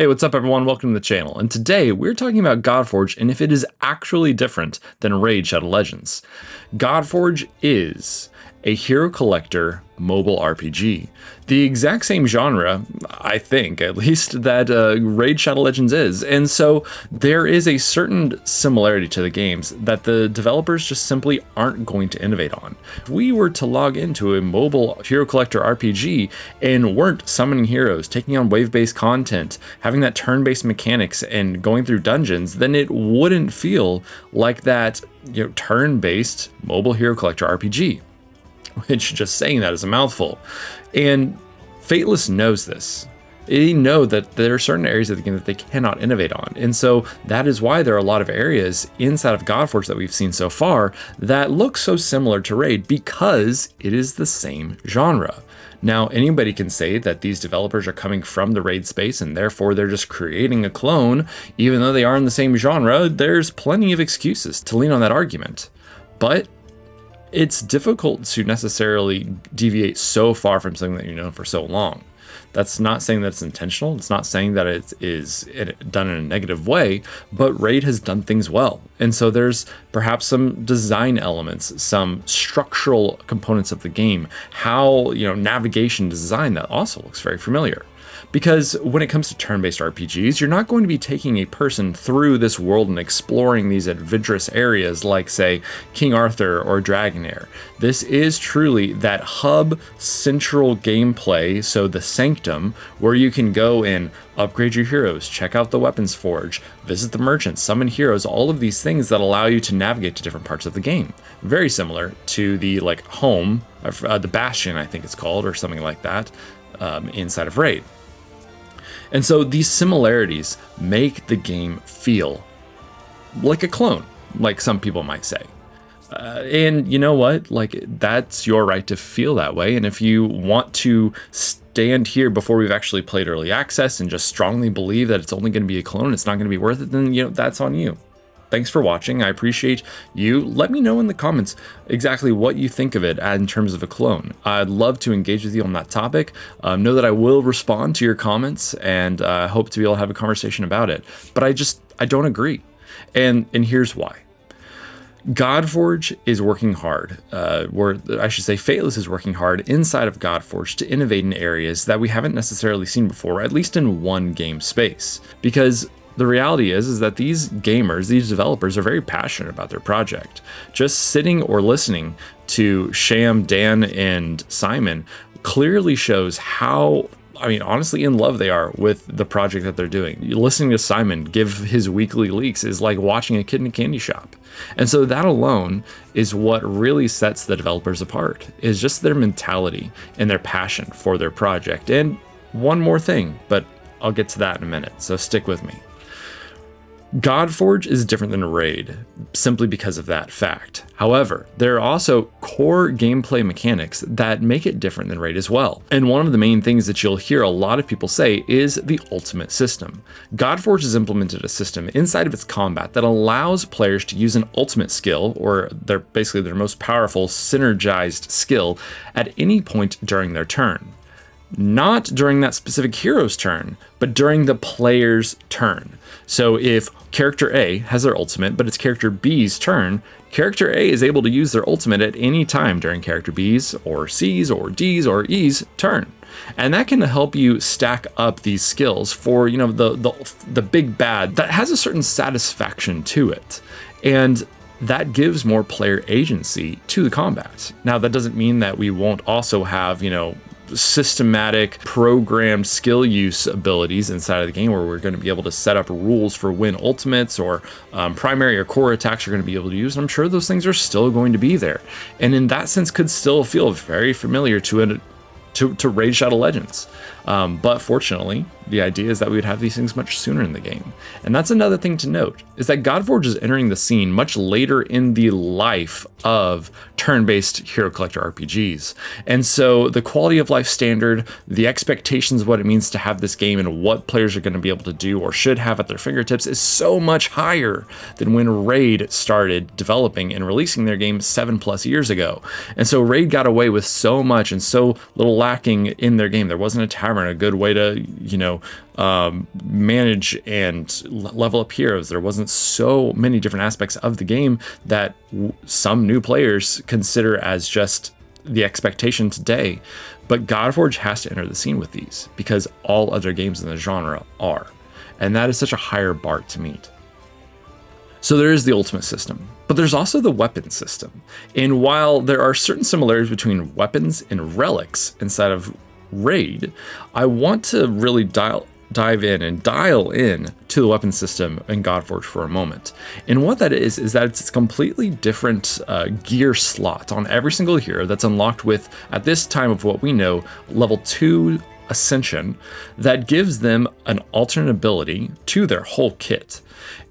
Hey, what's up everyone? Welcome to the channel. And today we're talking about Godforge and if it is actually different than Raid Shadow Legends. Godforge is a hero collector mobile RPG. The exact same genre, I think, at least, that Raid Shadow Legends is. And so there is a certain similarity to the games that the developers just simply aren't going to innovate on. If we were to log into a mobile hero collector RPG and weren't summoning heroes, taking on wave-based content, having that turn-based mechanics and going through dungeons, then it wouldn't feel like that, turn-based mobile hero collector RPG. Which just saying that is a mouthful. And Fateless knows this. They know that there are certain areas of the game that they cannot innovate on. And so that is why there are a lot of areas inside of Godforge that we've seen so far that look so similar to Raid because it is the same genre. Now, anybody can say that these developers are coming from the Raid space and therefore they're just creating a clone, even though they are in the same genre. There's plenty of excuses to lean on that argument. But it's difficult to necessarily deviate so far from something that you've known for so long. That's not saying that it's intentional. It's not saying that it is done in a negative way, but Raid has done things well. And so there's perhaps some design elements, some structural components of the game, how, navigation design that also looks very familiar. Because when it comes to turn-based RPGs, you're not going to be taking a person through this world and exploring these adventurous areas like, say, King Arthur or Dragonair. This is truly that hub central gameplay, so the Sanctum, where you can go and upgrade your heroes, check out the weapons forge, visit the merchants, summon heroes, all of these things that allow you to navigate to different parts of the game. Very similar to the home, the Bastion, I think it's called, or something like that, inside of Raid. And so these similarities make the game feel like a clone, like some people might say. And you know what? That's your right to feel that way. And if you want to stand here before we've actually played early access and just strongly believe that it's only going to be a clone, it's not going to be worth it, then, that's on you. Thanks for watching. I appreciate you. Let me know in the comments exactly what you think of it in terms of a clone. I'd love to engage with you on that topic. Know that I will respond to your comments and hope to be able to have a conversation about it. But I don't agree. And here's why. Godforge is working hard, Fateless is working hard inside of Godforge to innovate in areas that we haven't necessarily seen before, at least in one game space. Because the reality is that these gamers, these developers, are very passionate about their project. Just sitting or listening to Sham, Dan, and Simon clearly shows how, honestly in love they are with the project that they're doing. Listening to Simon give his weekly leaks is like watching a kid in a candy shop. And so that alone is what really sets the developers apart, is just their mentality and their passion for their project. And one more thing, but I'll get to that in a minute, so stick with me. Godforge is different than Raid simply because of that fact. However, there are also core gameplay mechanics that make it different than Raid as well. And one of the main things that you'll hear a lot of people say is the ultimate system. Godforge has implemented a system inside of its combat that allows players to use an ultimate skill, or their most powerful synergized skill, at any point during their turn. Not during that specific hero's turn, but during the player's turn. So if character A has their ultimate, but it's character B's turn, character A is able to use their ultimate at any time during character B's or C's or D's or E's turn. And that can help you stack up these skills for, the big bad that has a certain satisfaction to it. And that gives more player agency to the combat. Now, that doesn't mean that we won't also have, systematic programmed skill use abilities inside of the game where we're going to be able to set up rules for when ultimates or primary or core attacks are going to be able to use. And I'm sure those things are still going to be there. And in that sense could still feel very familiar to Raid Shadow Legends. But fortunately, the idea is that we would have these things much sooner in the game. And that's another thing to note, is that Godforge is entering the scene much later in the life of turn-based hero collector RPGs. And so the quality of life standard, the expectations of what it means to have this game and what players are going to be able to do or should have at their fingertips is so much higher than when Raid started developing and releasing their game 7+ years ago. And so Raid got away with so much and so little lacking in their game. There wasn't a tavern, a good way to, manage and level up heroes. There wasn't so many different aspects of the game that some new players consider as just the expectation today. But Godforge has to enter the scene with these because all other games in the genre are. And that is such a higher bar to meet. So there is the ultimate system, but there's also the weapon system. And while there are certain similarities between weapons and relics inside of Raid, I want to really dive in and dial in to the weapon system in Godforge for a moment. And what that is that it's a completely different gear slot on every single hero that's unlocked with, at this time of what we know, level 2 Ascension, that gives them an alternate ability to their whole kit.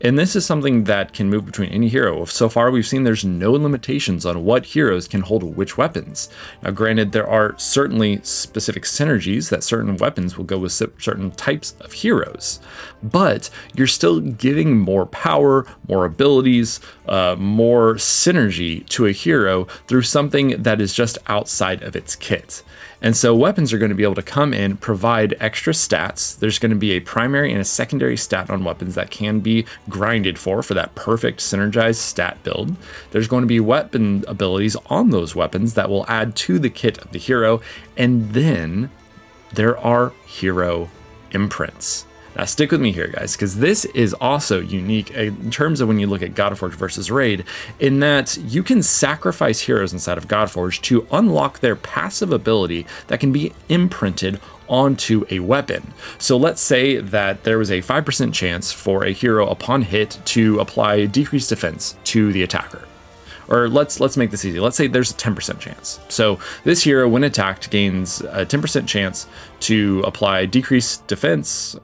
And this is something that can move between any hero. So far, we've seen there's no limitations on what heroes can hold which weapons. Now, granted, there are certainly specific synergies that certain weapons will go with certain types of heroes, but you're still giving more power, more abilities, more synergy to a hero through something that is just outside of its kit. And so weapons are going to be able to come in, provide extra stats. There's going to be a primary and a secondary stat on weapons that can be grinded for that perfect synergized stat build. There's going to be weapon abilities on those weapons that will add to the kit of the hero. And then there are hero imprints. Now stick with me here, guys, because this is also unique in terms of when you look at Godforge versus Raid, in that you can sacrifice heroes inside of Godforge to unlock their passive ability that can be imprinted onto a weapon. So let's say that there was a 5% chance for a hero upon hit to apply decreased defense to the attacker. Or let's make this easy. Let's say there's a 10% chance. So this hero, when attacked, gains a 10% chance to apply decreased defense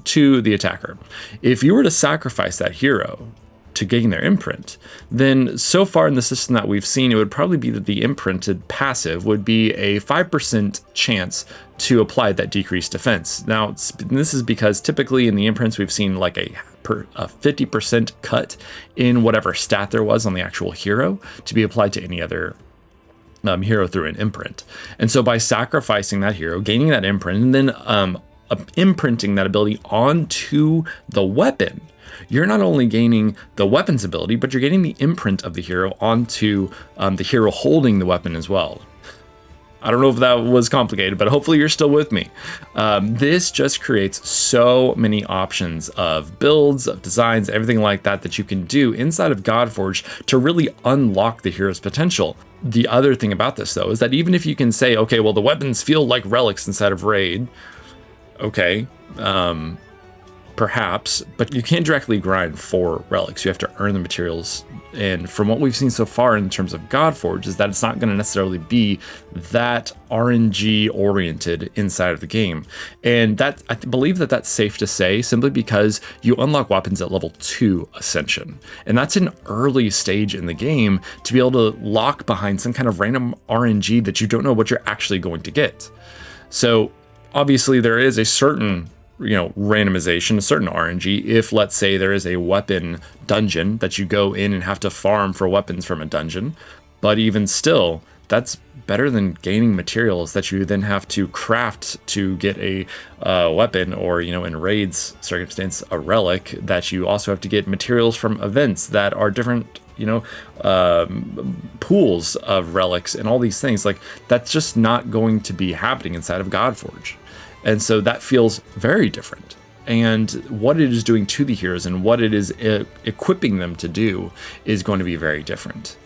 to the attacker. If you were to sacrifice that hero to gain their imprint, then so far in the system that we've seen, it would probably be that the imprinted passive would be a 5% chance to apply that decreased defense. Now, this is because typically in the imprints, we've seen like a 50% cut in whatever stat there was on the actual hero to be applied to any other hero through an imprint. And so by sacrificing that hero, gaining that imprint, and then imprinting that ability onto the weapon, you're not only gaining the weapon's ability, but you're getting the imprint of the hero onto the hero holding the weapon as well. I don't know if that was complicated, but hopefully you're still with me. This just creates so many options of builds, of designs, everything like that that you can do inside of Godforge to really unlock the hero's potential. The other thing about this, though, is that even if you can say, okay, well, the weapons feel like relics inside of Raid, okay, perhaps, but you can't directly grind for relics. You have to earn the materials. And from what we've seen so far in terms of Godforge is that it's not going to necessarily be that RNG oriented inside of the game. And that, I believe that that's safe to say, simply because you unlock weapons at level 2 Ascension. And that's an early stage in the game to be able to lock behind some kind of random RNG that you don't know what you're actually going to get. So obviously there is a certain randomization, a certain RNG, if let's say there is a weapon dungeon that you go in and have to farm for weapons from a dungeon. But even still, that's better than gaining materials that you then have to craft to get a weapon, or, in Raid's circumstance, a relic that you also have to get materials from events that are different, pools of relics and all these things. Like, that's just not going to be happening inside of Godforge. And so that feels very different. And what it is doing to the heroes and what it is equipping them to do is going to be very different.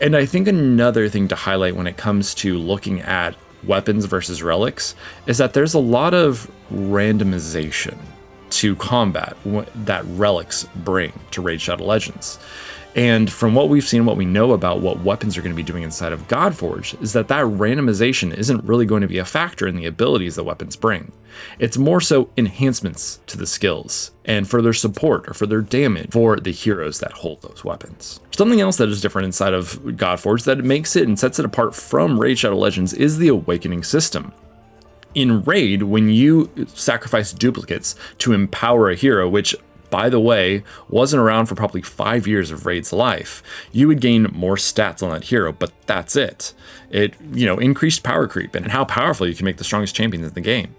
And I think another thing to highlight when it comes to looking at weapons versus relics is that there's a lot of randomization to combat that relics bring to Raid Shadow Legends. And from what we've seen, what we know about what weapons are going to be doing inside of Godforge is that randomization isn't really going to be a factor in the abilities that weapons bring. It's more so enhancements to the skills and further support or further damage for the heroes that hold those weapons. Something else that is different inside of Godforge that makes it and sets it apart from Raid Shadow Legends is the awakening system. In Raid, when you sacrifice duplicates to empower a hero, which, by the way, wasn't around for probably 5 years of Raid's life, you would gain more stats on that hero, but that's it. It, increased power creep and how powerful you can make the strongest champions in the game.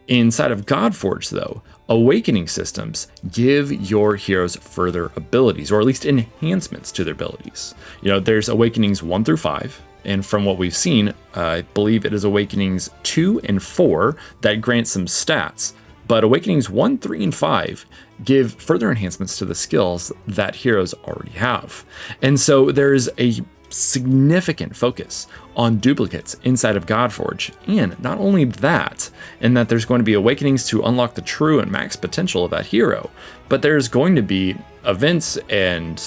Inside of Godforge, though, awakening systems give your heroes further abilities, or at least enhancements to their abilities. There's awakenings 1 through 5, and from what we've seen, I believe it is awakenings 2 and 4 that grant some stats. But awakenings 1, 3, and 5 give further enhancements to the skills that heroes already have. And so there's a significant focus on duplicates inside of Godforge. And not only that, in that there's going to be awakenings to unlock the true and max potential of that hero, but there's going to be events and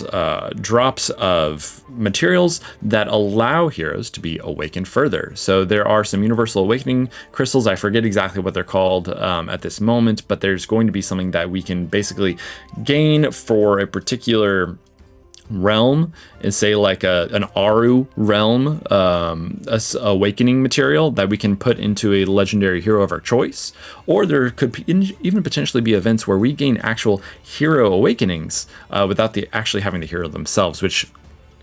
drops of materials that allow heroes to be awakened further. So there are some universal awakening crystals. I forget exactly what they're called at this moment, but there's going to be something that we can basically gain for a particular realm, and say like an Aru realm, awakening material that we can put into a legendary hero of our choice. Or there could even potentially be events where we gain actual hero awakenings without actually having the hero themselves, which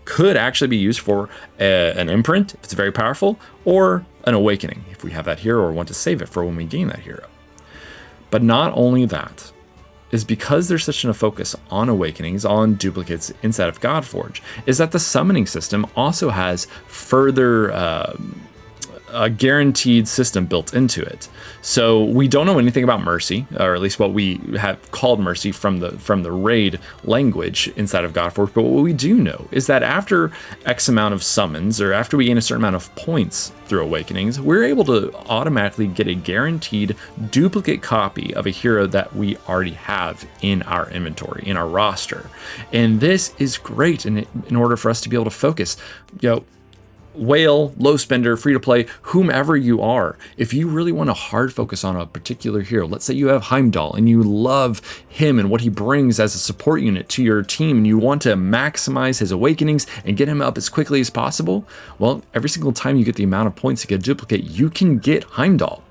could actually be used for an imprint if it's very powerful, or an awakening if we have that hero or want to save it for when we gain that hero. But not only that, is because there's such a focus on awakenings, on duplicates inside of Godforge, is that the summoning system also has further a guaranteed system built into it. So we don't know anything about mercy, or at least what we have called mercy from the raid language inside of Godforge. But what we do know is that after X amount of summons, or after we gain a certain amount of points through awakenings, we're able to automatically get a guaranteed duplicate copy of a hero that we already have in our inventory, in our roster. And this is great in order for us to be able to focus. Whale, low spender, free to play, whomever you are, if you really want to hard focus on a particular hero, let's say you have Heimdall and you love him and what he brings as a support unit to your team, and you want to maximize his awakenings and get him up as quickly as possible, well, every single time you get the amount of points to get a duplicate, you can get Heimdall.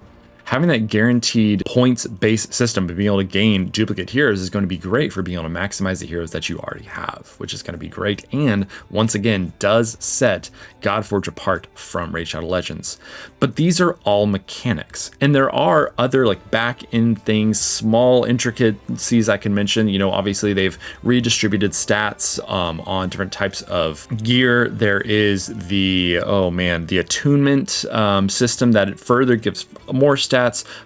Having that guaranteed points-based system of being able to gain duplicate heroes is going to be great for being able to maximize the heroes that you already have, which is going to be great, and once again does set Godforge apart from Raid Shadow Legends. But these are all mechanics, and there are other like back-end things, small intricacies I can mention. Obviously they've redistributed stats on different types of gear. There is the attunement system that further gives more stats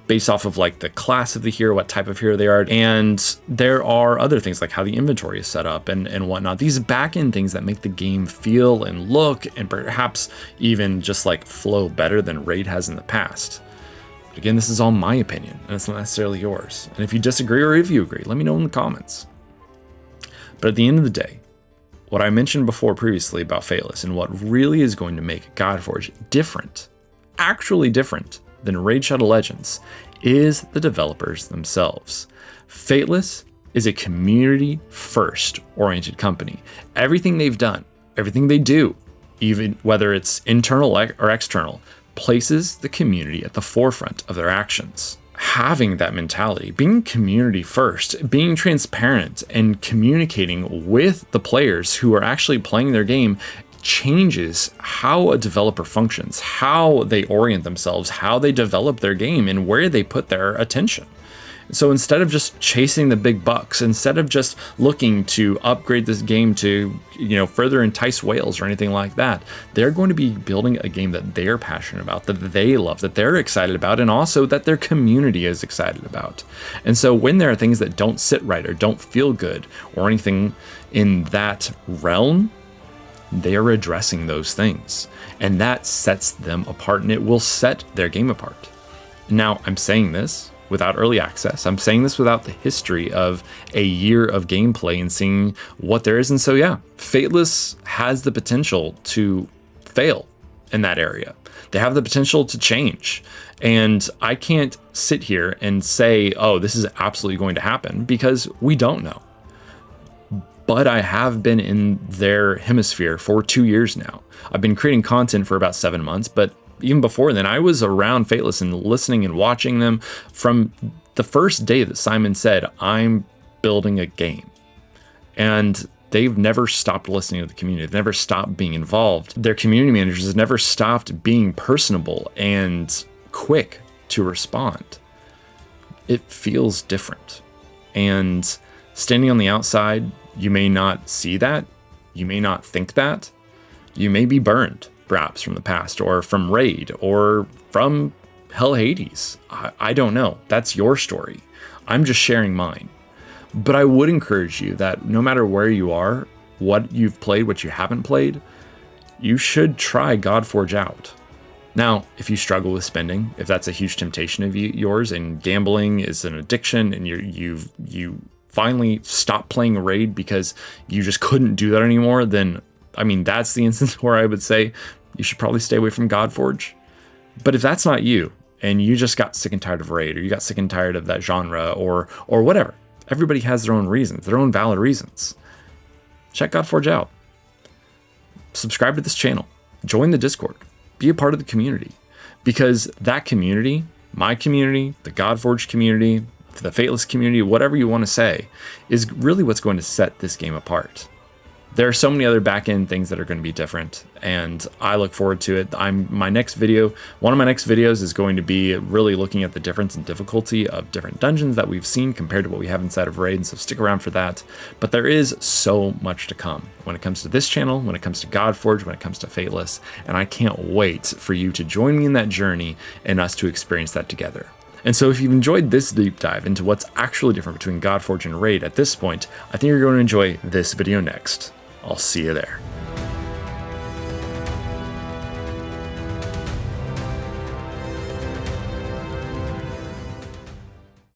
based off of like the class of the hero, what type of hero they are. And there are other things like how the inventory is set up and whatnot. These back end things that make the game feel and look and perhaps even just like flow better than Raid has in the past. But again, this is all my opinion and it's not necessarily yours. And if you disagree or if you agree, let me know in the comments. But at the end of the day, what I mentioned before previously about Fateless and what really is going to make Godforge different, actually different than Raid Shadow Legends, is the developers themselves. Fateless is a community-first oriented company. Everything they've done, everything they do, even whether it's internal or external, places the community at the forefront of their actions. Having that mentality, being community first, being transparent and communicating with the players who are actually playing their game changes how a developer functions, how they orient themselves, how they develop their game, and where they put their attention. So instead of just chasing the big bucks, instead of just looking to upgrade this game to, further entice whales or anything like that, they're going to be building a game that they're passionate about, that they love, that they're excited about, and also that their community is excited about. And so when there are things that don't sit right or don't feel good or anything in that realm, they are addressing those things, and that sets them apart, and it will set their game apart. Now, I'm saying this without early access. I'm saying this without the history of a year of gameplay and seeing what there is. And so, yeah, Fateless has the potential to fail in that area. They have the potential to change. And I can't sit here and say, oh, this is absolutely going to happen, because we don't know. But I have been in their hemisphere for 2 years now. I've been creating content for about 7 months, but even before then, I was around Fateless and listening and watching them from the first day that Simon said, I'm building a game. And they've never stopped listening to the community. They've never stopped being involved. Their community managers have never stopped being personable and quick to respond. it feels different. And standing on the outside, you may not see that. You may not think that. You may be burned, perhaps, from the past, or from Raid, or from Hell Hades. I don't know. That's your story. I'm just sharing mine. But I would encourage you that no matter where you are, what you've played, what you haven't played, you should try Godforge out. Now, if you struggle with spending, if that's a huge temptation of yours, and gambling is an addiction, and you finally stop playing Raid because you just couldn't do that anymore, then, I mean, that's the instance where I would say you should probably stay away from Godforge. But if that's not you, and you just got sick and tired of Raid, or you got sick and tired of that genre, or whatever, everybody has their own reasons, their own valid reasons. Check Godforge out. Subscribe to this channel. Join the Discord. Be a part of the community. Because that community, my community, the Godforge community, the Fateless community, whatever you want to say, is really what's going to set this game apart. There are so many other back-end things that are going to be different, and I look forward to it. One of my next videos is going to be really looking at the difference in difficulty of different dungeons that we've seen compared to what we have inside of Raid, so stick around for that. But there is so much to come when it comes to this channel, when it comes to Godforge, when it comes to Fateless, and I can't wait for you to join me in that journey and us to experience that together. And so if you've enjoyed this deep dive into what's actually different between Godforge and Raid at this point, I think you're going to enjoy this video next. I'll see you there.